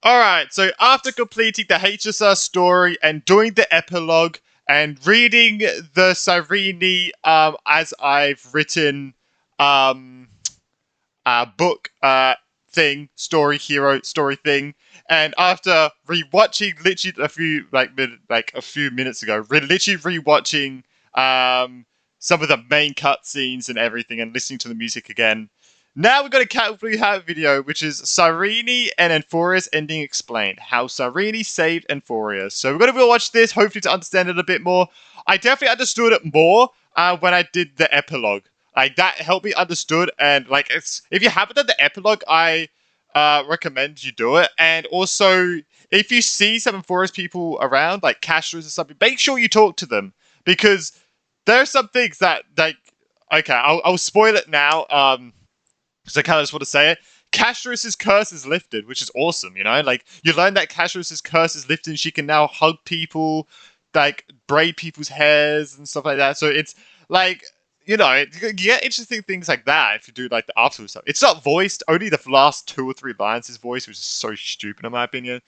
Alright, so after completing the HSR story and doing the epilogue and reading the Cyrene as I've written um book story thing, and after rewatching literally a few minutes ago, literally rewatching some of the main cutscenes and everything and listening to the music again. Now we've got a Category Hat video, which is Cyrene and Amphoreus ending explained. How Cyrene saved Amphoreus. So we're going to watch this, hopefully to understand it a bit more. I definitely understood it more when I did the epilogue. Like, that helped me understood, and like, if you haven't done the epilogue, I recommend you do it. And also, if you see some Amphoreus people around, like Castros or something, make sure you talk to them, because there are some things that, like, okay, I'll spoil it now. Because I kind of just want to say it. Castros' curse is lifted, which is awesome, you know? Like, you learn that Castros' curse is lifted and she can now hug people, like, braid people's hairs and stuff like that. So it's, like, you know, you get interesting things like that if you do, like, the afterwards stuff. It's not voiced, only the last 2 or 3 lines is voiced, which is so stupid in my opinion.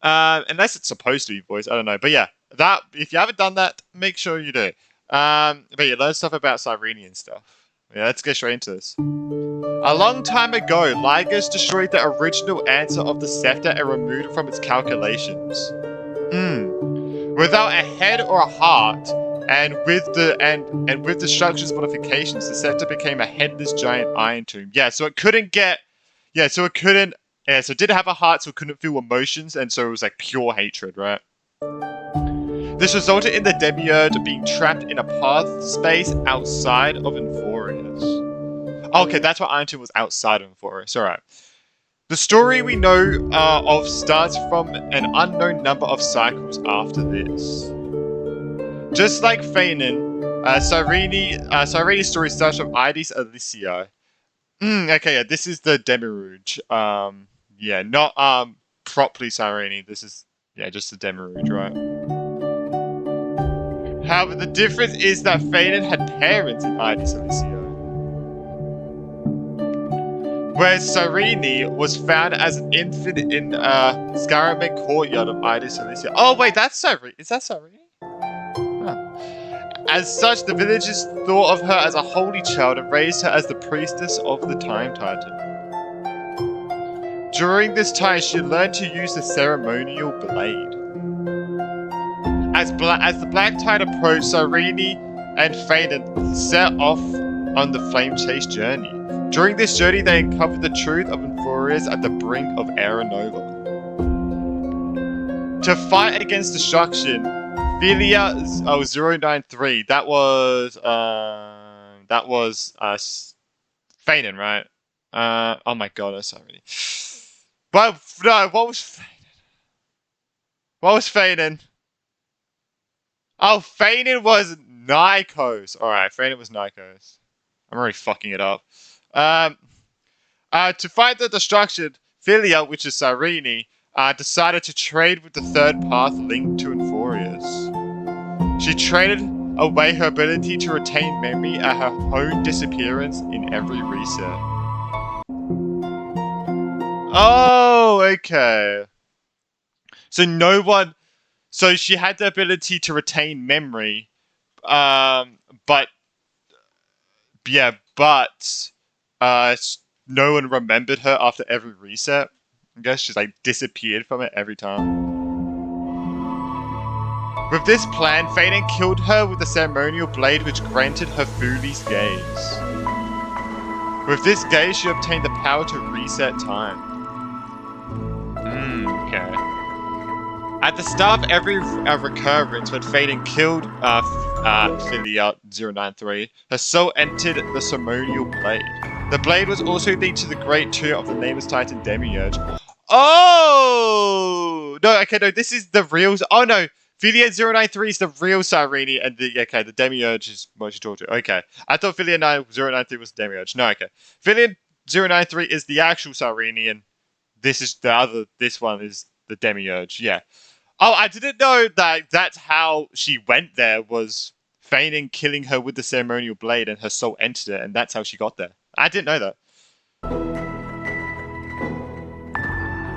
Unless it's supposed to be voiced, I don't know. But yeah, that, if you haven't done that, make sure you do. But you learn stuff about Cyrene and stuff. Yeah, let's get straight into this. A long time ago, Lygus destroyed the original answer of the scepter and removed it from its calculations. Without a head or a heart, and with the structure's modifications, the scepter became a headless giant iron tomb. Yeah, so it couldn't get. Yeah, so it couldn't. Yeah, so it didn't have a heart, so it couldn't feel emotions, and so it was like pure hatred, right? This resulted in the demiurge being trapped in a path space outside of Amphoreus. Okay, that's why Iron Tomb was outside of Amphoreus. Alright. The story we know of starts from an unknown number of cycles after this. Just like Phaenon, Cyrene's story starts from Ides Elysia. Okay, yeah, this is the Demiurge. Yeah, not properly Cyrene. This is, yeah, just the Demiurge, right? However, the difference is that Phaenon had parents in Ides Elysia, whereas Cyrene was found as an infant in Scaraman courtyard of Ides Elysia. Oh wait, that's Cyrene. Is that Cyrene? Huh. As such, the villagers thought of her as a holy child and raised her as the priestess of the Time Titan. During this time, she learned to use the ceremonial blade. As the Black Tide approached, Cyrene and Phaenon set off on the flame chase journey. During this journey, they uncovered the truth of Amphoreus at the brink of Era Nova. To fight against destruction, Philia 093. That was Phaenon, right? Oh my god, that's already. But no, what was Phaenon? What was Phaenon? Oh, Phaenon was Nikos. Alright, Phaenon was Nikos. I'm already fucking it up. To fight the destruction, Philia, which is Cyrene, decided to trade with the third path linked to Amphoreus. She traded away her ability to retain memory at her own disappearance in every reset. Oh, okay. So no one. So she had the ability to retain memory, but yeah, but no one remembered her after every reset. I guess she's like disappeared from it every time. With this plan, Phaenon killed her with the ceremonial blade which granted her Foolie's gaze. With this gaze, she obtained the power to reset time. Okay. At the start of every recurrence, when Phaenon killed Philia 093, her soul entered the ceremonial blade. The blade was also linked to the great tomb of the nameless Titan Demiurge. Oh! No, okay, no, this is the real... Oh, no. Philia 093 is the real Cyrene, and the Demiurge is what you talked to. Okay. I thought Philia 093 was the Demiurge. No, okay. Philia 093 is the actual Cyrene, and this one is the Demiurge. Yeah. Oh, I didn't know that that's how she went there, was Phaenon killing her with the ceremonial blade and her soul entered it, and that's how she got there. I didn't know that.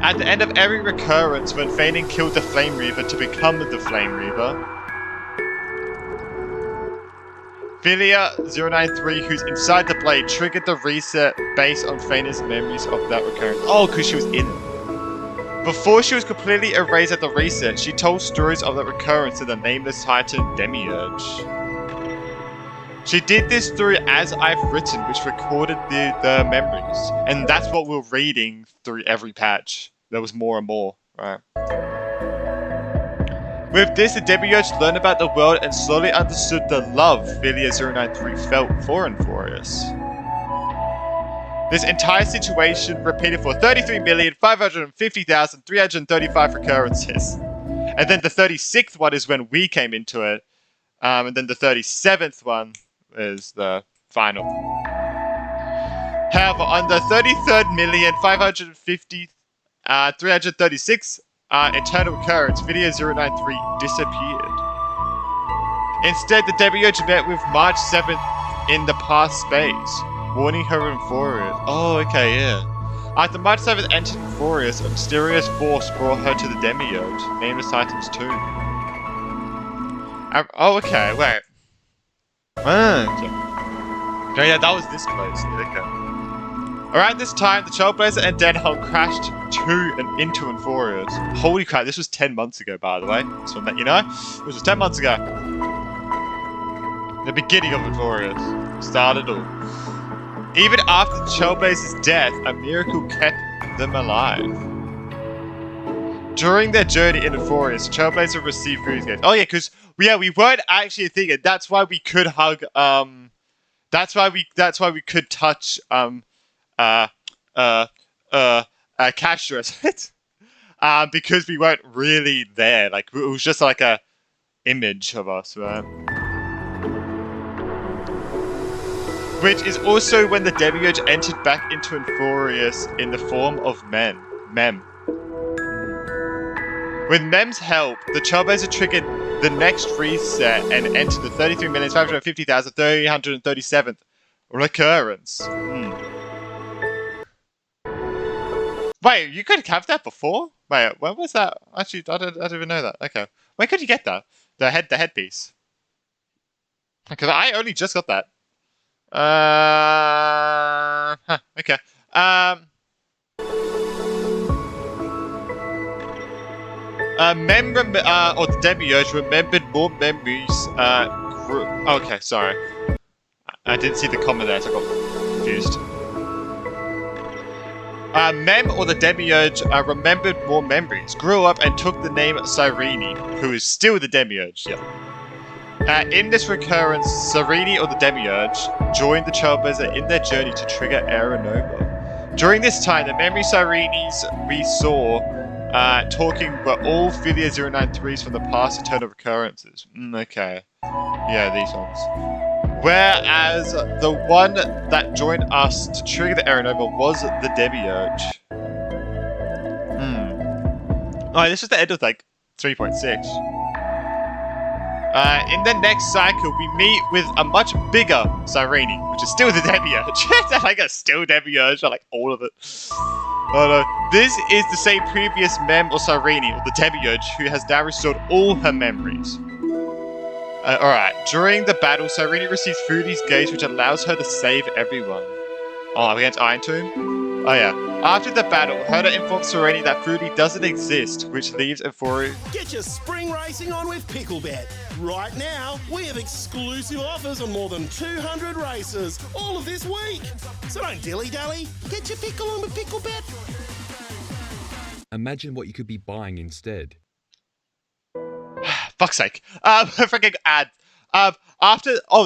At the end of every recurrence, when Phanon killed the Flame Reaver to become the Flame Reaver, Philia093, who's inside the blade, triggered the reset based on Phanon's memories of that recurrence. Oh, because she was in it. Before she was completely erased at the reset, she told stories of that recurrence to the nameless Titan Demiurge. She did this through As I've Written, which recorded the memories. And that's what we're reading through every patch. There was more and more, right? With this, the Demiurge learned about the world and slowly understood the love Philia093 felt for Amphoreus. This entire situation repeated for 33,550,335 recurrences. And then the 36th one is when we came into it. And then the 37th one is the final. However, on the 33,550,336 eternal occurrence, Philia093 disappeared. Instead, the Demiurge met with March 7th in the past space, warning her of Amphoreus. Oh, okay, yeah. After March 7th entered Amphoreus, a mysterious force brought her to the Demiurge, nameless Titan's tomb. Oh, okay, wait. Okay. Oh, yeah, that was this place. Okay. Around this time, the Trailblazer and Denholm crashed to and into Amphoreus. Holy crap, this was 10 months ago, by the way. Just want to let you know. This was 10 months ago. The beginning of Amphoreus. Started all. Even after the Trailblazer's death, a miracle kept them alive. During their journey in Amphoreus, Trailblazer received Fury's Gaze. Oh yeah, because we weren't actually thinking. That's why we could hug. That's why we could touch. Castros. Because we weren't really there. Like it was just like a image of us, right? Which is also when the Demiurge entered back into Amphoreus in the form of Mem. With Mem's help, the Trailblazer triggered the next reset and entered the 33,550,337th recurrence. Wait, you could have that before? Wait, when was that? Actually, I don't even know that. Okay. When could you get that? The headpiece. Because I only just got that. Okay. Mem or the Demiurge remembered more memories. Okay, sorry. I didn't see the comma there, so I got confused. Mem or the Demiurge remembered more memories, grew up and took the name Cyrene, who is still the Demiurge. Yeah. In this recurrence, Cyrene or the Demiurge joined the Trailblazer in their journey to trigger Aeronova. During this time, the memory Cyrenes we saw talking were all Philia093s from the past eternal recurrences. Okay. Yeah, these ones. Whereas the one that joined us to trigger the Aeronova was the Demiurge. Oh, this is the end of like 3.6. In the next cycle, we meet with a much bigger Cyrene, which is still the Demiurge. Like a still Demiurge, I like all of it. Oh no. This is the same previous Mem or Cyrene, or the Demiurge, who has now restored all her memories. Alright, during the battle, Cyrene receives Fury's Gaze, which allows her to save everyone. Oh, against Iron Tomb? Oh yeah. After the battle, Herta informs Cyrene that Fury doesn't exist, which leaves Amphoreus. Get your spring racing on with PickleBet. Right now, we have exclusive offers on more than 200 races, all of this week. So don't dilly-dally, get your pickle on with PickleBet. Imagine what you could be buying instead. Fuck's sake. Freaking ad.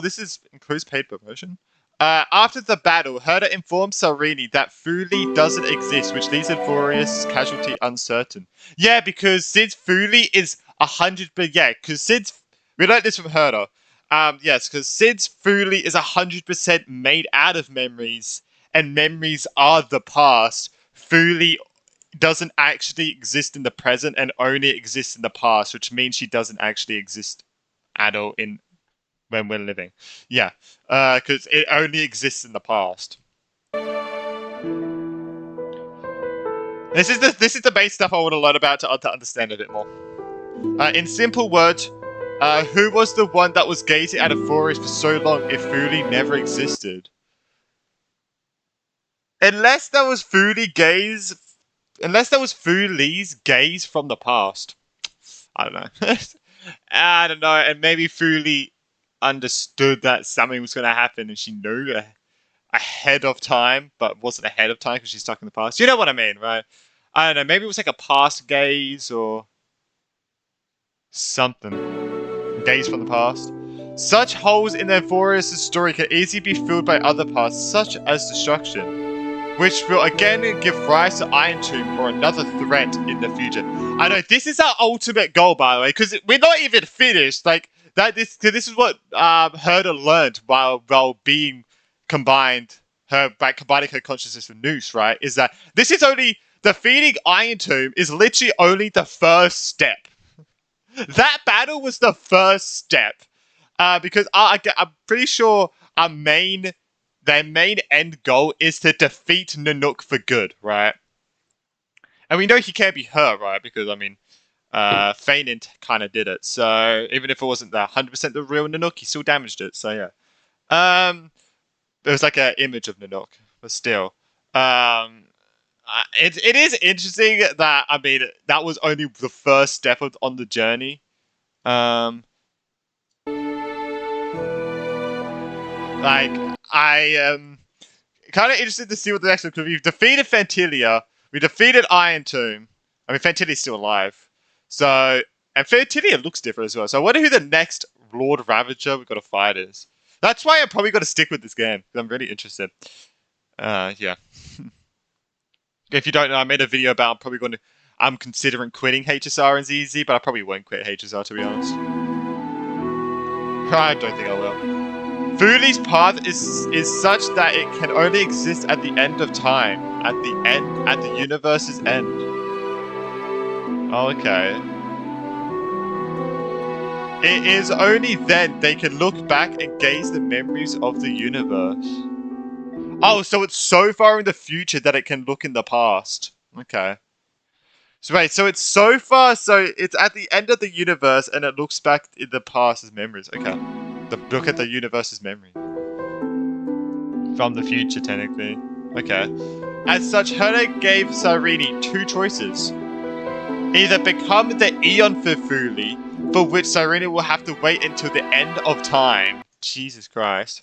This includes paid promotion. After the battle, Herta informs Cyrene that Fuli doesn't exist, which leaves Amphoreus' casualty uncertain. Yeah, because since Fuli is 100%, because since we learned this from Herta. Yes, because since Fuli is 100% made out of memories, and memories are the past, Fuli doesn't actually exist in the present and only exists in the past, which means she doesn't actually exist at all when we're living. Yeah, because it only exists in the past. This is the base stuff I want to learn about to understand a bit more. In simple words, who was the one that was gazing at Amphoreus for so long if Fuli never existed? Unless that was Fuli's gaze from the past. I don't know. I don't know, and maybe Fuli understood that something was going to happen and she knew ahead of time, but wasn't ahead of time because she's stuck in the past. You know what I mean, right? I don't know. Maybe it was like a past gaze or something. Gaze from the past. Such holes in Amphoreus' story can easily be filled by other paths, such as destruction, which will again give rise to Iron Tomb or another threat in the future. I know this is our ultimate goal, by the way, because we're not even finished. Like that, this is what Herder learned while being combined, by combining her consciousness with Noose. Right? Is that this is only defeating Iron Tomb is literally only the first step. That battle was the first step, because I'm pretty sure their main end goal is to defeat Nanook for good, right? And we know he can't be her, right? Because I mean, Feynant kind of did it. So even if it wasn't the 100% the real Nanook, he still damaged it. So yeah, it was like an image of Nanook, but still, it is interesting that I mean that was only the first step on the journey. Like I am kind of interested to see what the next one. Because we've defeated Fantilia, we defeated Iron Tomb. I mean Fantilia's still alive, so and Fantilia looks different as well. So I wonder who the next Lord Ravager we've got to fight is. That's why I'm probably going to stick with this game because I'm really interested. Yeah. If you don't know, I made a video about I'm considering quitting HSR and ZZ, but I probably won't quit HSR to be honest. I don't think I will. Fuli's path is such that it can only exist at the end of time, at the universe's end. Okay. It is only then they can look back and gaze the memories of the universe. Oh, so it's so far in the future that it can look in the past. Okay. So wait, so it's so far, so it's at the end of the universe and it looks back in the past as memories. Okay. Look at the universe's memory. From the future, technically. Okay. As such, Herder gave Cyrene two choices. Either become the Eon for Fuli, for which Cyrene will have to wait until the end of time. Jesus Christ.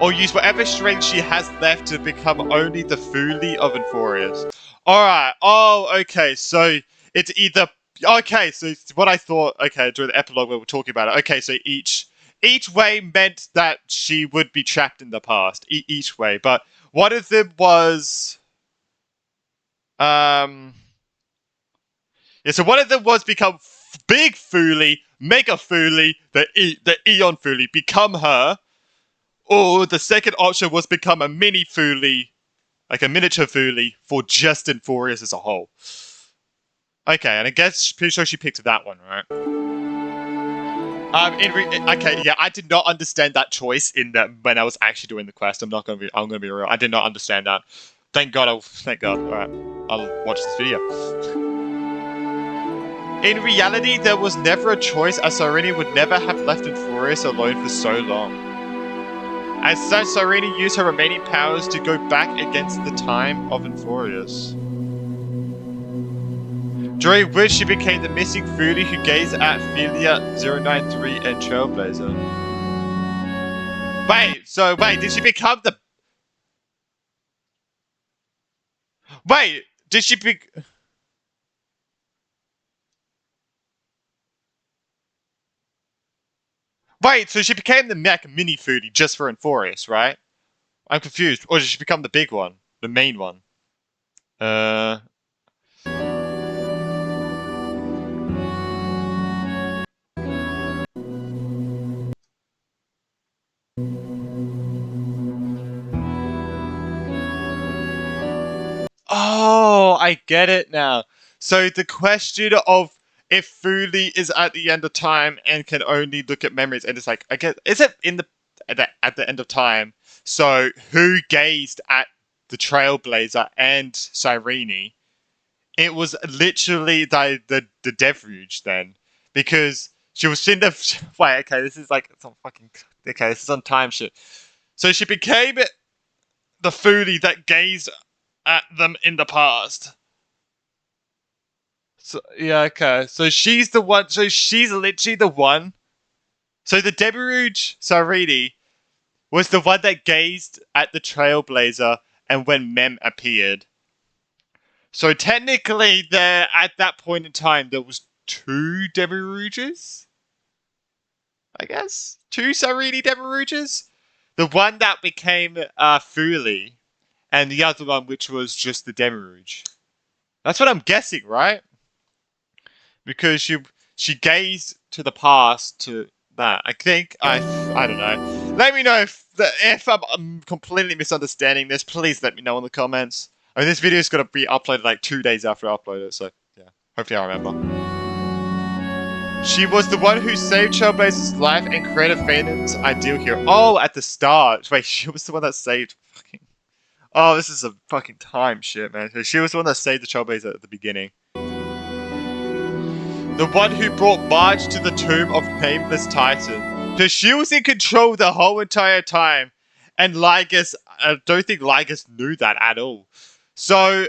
Or use whatever strength she has left to become only the Fuli of Amphoreus. Alright, okay, so it's either... Okay, so it's what I thought, okay, during the epilogue where we're talking about it. Okay, so each way meant that she would be trapped in the past. Each way, but one of them was... Yeah, so one of them was become Big Fuli, Mega Fuli, the Eon Fuli, become her. Or the second option was become a mini Fuli, like a miniature Fuli, for just Amphoreus as a whole. Okay, and I guess pretty sure she picked that one, right? Okay, yeah, I did not understand that choice when I was actually doing the quest. I'm gonna be real. I did not understand that. Thank God. Thank God. All right, I'll watch this video. In reality, there was never a choice, as Cyrene would never have left Amphoreus alone for so long. As such, Cyrene used her remaining powers to go back against the time of Amphoreus, during which she became the missing Fuli who gazed at Philia 093 and Trailblazer. Wait, did she become the... Wait, did she be... Wait, so she became the mini Fuli just for Amphoreus, right? I'm confused. Or did she become the big one? The main one? Oh, I get it now. So the question of if Fuli is at the end of time and can only look at memories, and it's like, I guess, is it at the end of time? So who gazed at the Trailblazer and Cyrene, it was literally the Deluge then, because she was in the wait. Okay, this is like some fucking okay. This is on time shit. So she became the Foolie that gazed at them in the past. So yeah, okay. So she's the one. So she's literally the one. So the Deluge Cyrene was the one that gazed at the Trailblazer, and when Mem appeared. So technically, there at that point in time, there was two Deluges, I guess, two Cyrene Deluges. The one that became Fuli, and the other one which was just the Deluge. That's what I'm guessing, right? Because she gazed to the past to that. I think I don't know. Let me know if I'm completely misunderstanding this. Please let me know in the comments. I mean, this video is gonna be uploaded like 2 days after I upload it, so yeah. Hopefully I remember. She was the one who saved Trailblazer's life and created Phaeton's ideal hero. Oh, at the start. Wait, she was the one that saved fucking. Oh, this is a fucking time shit, man. So she was the one that saved the Trailblazer at the beginning. The one who brought Marge to the tomb of Nameless Titan. So she was in control the whole entire time. And Lygus, I don't think Lygus knew that at all. So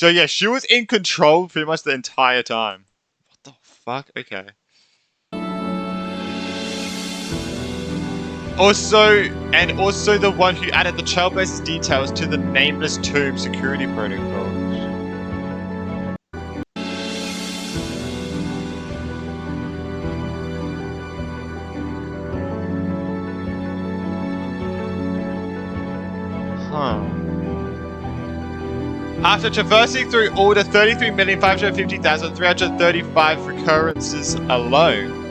yeah, she was in control pretty much the entire time. What the fuck? Okay. Also the one who added the Trailblazer's details to the Nameless Tomb security protocol. After traversing through all the 33,550,335 recurrences alone,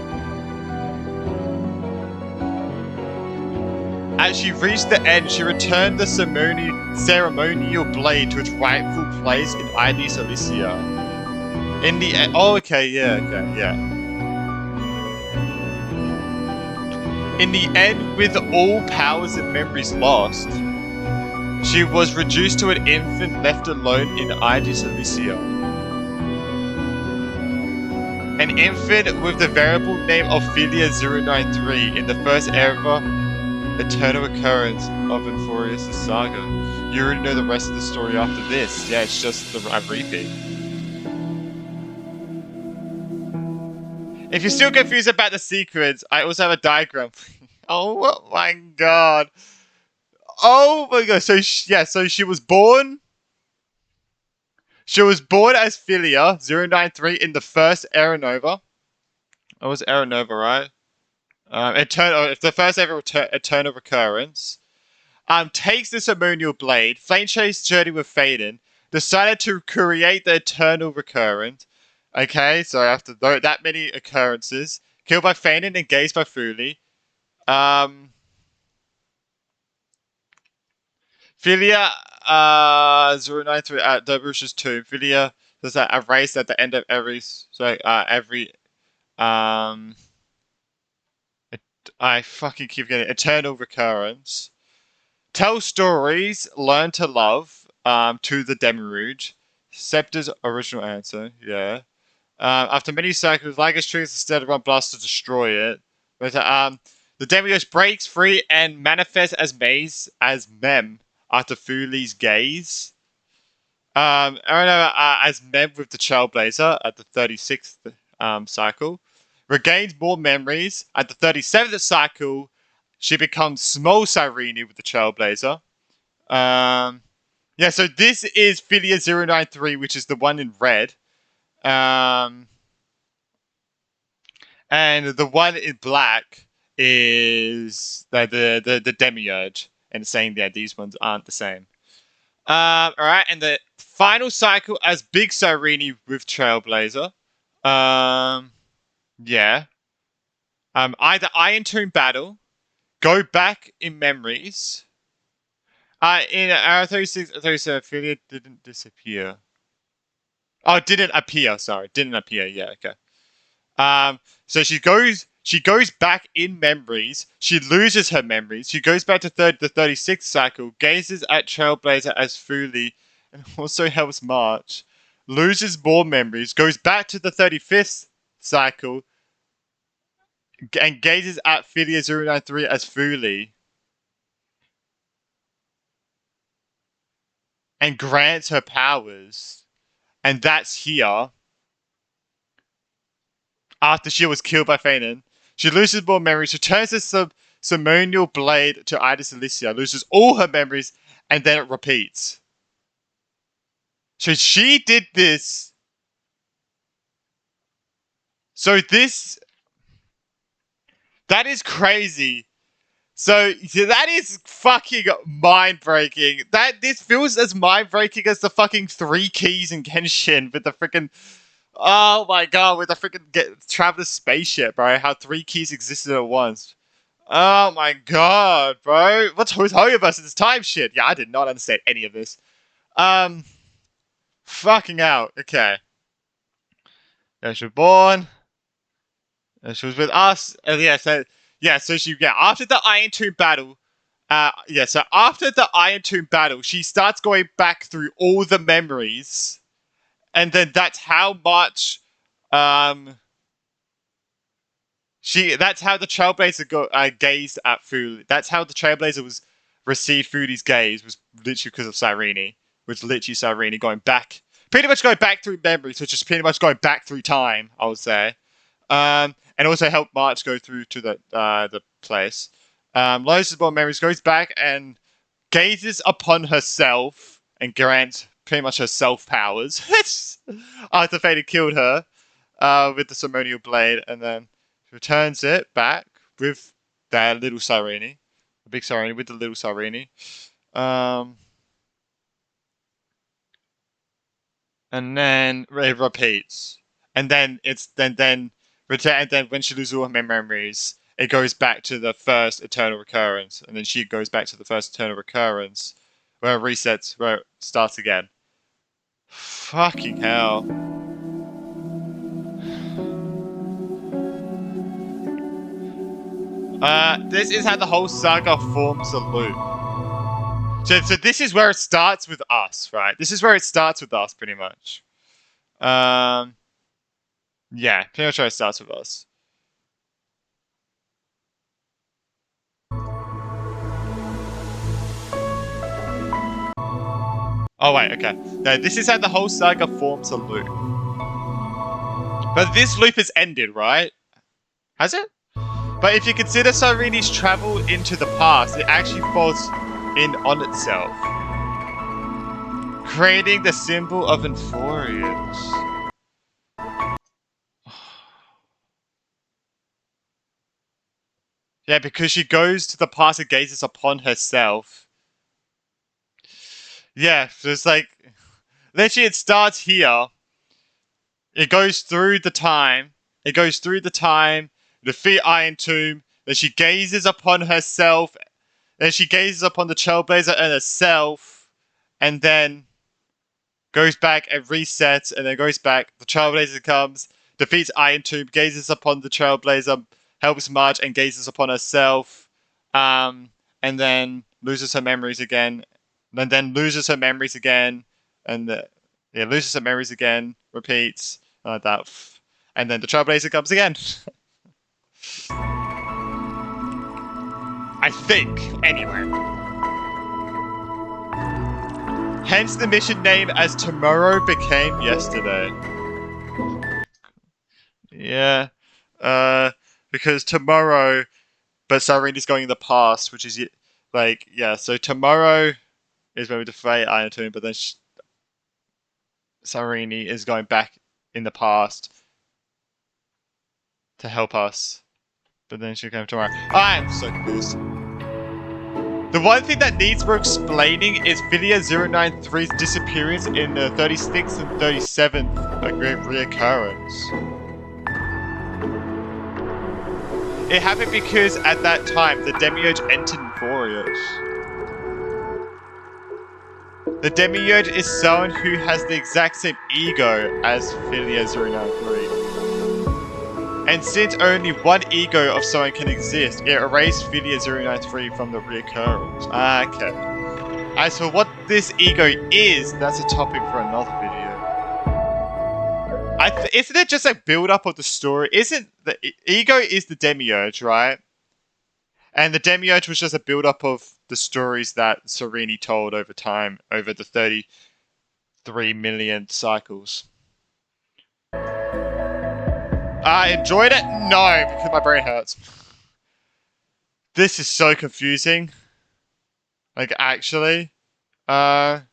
as she reached the end, she returned the ceremonial blade to its rightful place in Ides Elysia. In the end, oh, okay, yeah. In the end, with all powers and memories lost, she was reduced to an infant left alone in Ides Elysia. An infant with the variable name Ophelia 093 in the first ever eternal occurrence of Amphoreus' saga. You already know the rest of the story after this. Yeah, it's just a repeat. If you're still confused about the sequence, I also have a diagram. Oh my god. Oh my god. So she was born. She was born as Philia 093 in the first Aeronova. It was Aeronova, right? It's the first ever eternal recurrence. Takes the ceremonial blade, flame chase journey with Phaeton, decided to create the eternal recurrent. Okay, so after that many occurrences, killed by Phaeton, engaged by Fuli. Philia 093 at Derbyshire tomb. Philia does that erased at the end of every I fucking keep getting eternal recurrence. Tell stories, learn to love. To the Demiurge. Scepter's original answer. Yeah. After many cycles, Lygus triggers instead of one blast to destroy it. But the Demiurge breaks free and manifests as Mem after Fuli's gaze. Arano as Mem with the Trailblazer at the 36th cycle. Regains more memories. At the 37th cycle, she becomes Small Cyrene with the Trailblazer. Yeah, so this is Philia 093, which is the one in red. And the one in black is the Demiurge. And saying that these ones aren't the same. Alright, and the final cycle as Big Cyrene with Trailblazer. Yeah. Either Iron Tomb Battle, Go Back in Memories. In 36, 37, Philia didn't disappear. Oh, didn't appear, sorry. Didn't appear, yeah, okay. So she She goes back in memories. She loses her memories. She goes back to the 36th cycle, gazes at Trailblazer as Fuli, and also helps March. Loses more memories, goes back to the 35th cycle, and gazes at Philia 093 as Fuli. And grants her powers. And that's here. After she was killed by Phanon. She loses more memories, returns the ceremonial blade to Idis Alicia, loses all her memories, and then it repeats. So she did this. So this. That is crazy. So that is fucking mind breaking. This feels as mind breaking as the fucking 3 keys in Genshin with the freaking. Oh my god, with the freaking Traveler's spaceship, bro. How 3 keys existed at once. Oh my god, bro. What's Hoyoverse in this time shit? Yeah, I did not understand any of this. Fucking out. Okay. Yeah, she was born. And she was with us. And after the Iron Tomb battle, so after the Iron Tomb battle, she starts going back through all the memories. And then that's how much that's how the Trailblazer gazed at Fuli. That's how the Trailblazer received Fuli's gaze, was literally because of Cyrene. Was literally Cyrene going back, pretty much going back through memories, which is pretty much going back through time, I would say. And also helped March go through to the place. Loses more memories, goes back and gazes upon herself and grants pretty much her self powers. After Fate had killed her with the ceremonial blade, and then returns it back with their little Cyrene, the big Cyrene with the little Cyrene, and then it repeats, and then when she loses all her memories, it goes back to the first eternal recurrence, and then she goes back to the first eternal recurrence, where it resets, where it starts again. Fucking hell. This is how the whole saga forms a loop. So this is where it starts with us, right? This is where it starts with us, pretty much. Yeah, pretty much where it starts with us. Oh wait, okay. No, this is how the whole saga forms a loop. But this loop has ended, right? Has it? But if you consider Cyrene's travel into the past, it actually falls in on itself, creating the symbol of Amphoreus. Yeah, because she goes to the past and gazes upon herself. Yeah, so it's like, literally it starts here. It goes through the time. Defeat Iron Tomb. Then she gazes upon herself. Then she gazes upon the Trailblazer and herself. And then goes back and resets. And then goes back. The Trailblazer comes. Defeats Iron Tomb. Gazes upon the Trailblazer. Helps March and gazes upon herself. And then loses her memories again. And then loses her memories again. And loses her memories again. Repeats. That. And then the Trailblazer comes again. I think, anyway. Hence the mission name as Tomorrow Became Yesterday. Yeah. Because tomorrow, but Cyrene is going in the past, which is like, yeah, so tomorrow is when we defeat Iron Tomb, but then Cyrene is going back in the past to help us. But then she'll come tomorrow. I'm so confused. The one thing that needs more explaining is Philia 093's disappearance in the 36th and 37th reoccurrence. It happened because at that time the Demiurge entered Amphoreus. The Demiurge is someone who has the exact same ego as Philia 093. And since only one ego of someone can exist, it erased Video 093 from the reoccurrence. Okay. As for what this ego is, that's a topic for another video. Isn't it just a build-up of the story? Isn't the ego is the demiurge, right? And the demiurge was just a build-up of the stories that Cyrene told over time, over the 33 million cycles. I enjoyed it? No, because my brain hurts. This is so confusing. Like, actually. I'm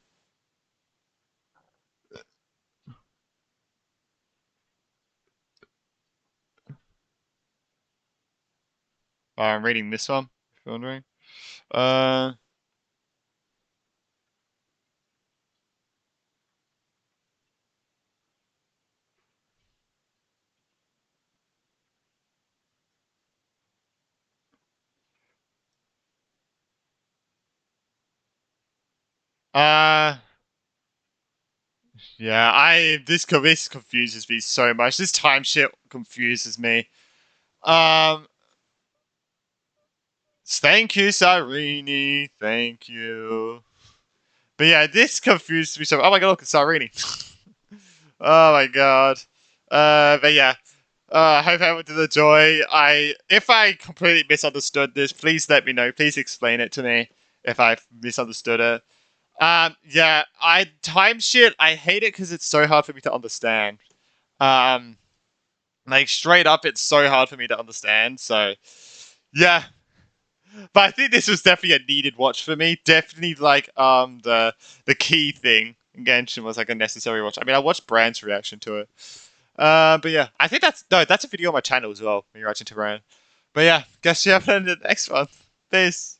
reading this one, if you're wondering. Uh, uh, yeah, this confuses me so much. This time shit confuses me. Um, thank you, Cyrene. Thank you. But yeah, this confused me so. Oh my god, look at Cyrene. Oh my god. But yeah. I hope everyone did enjoy. If I completely misunderstood this, please let me know. Please explain it to me if I misunderstood it. Yeah, time shit. I hate it because it's so hard for me to understand. Um, like straight up, it's so hard for me to understand. So, yeah. But I think this was definitely a needed watch for me. Definitely like the key thing in Genshin was like a necessary watch. I mean, I watched Brand's reaction to it. But yeah, I think that's a video on my channel as well. When you're watching to Brand. But yeah, guess you have in the next one. Peace.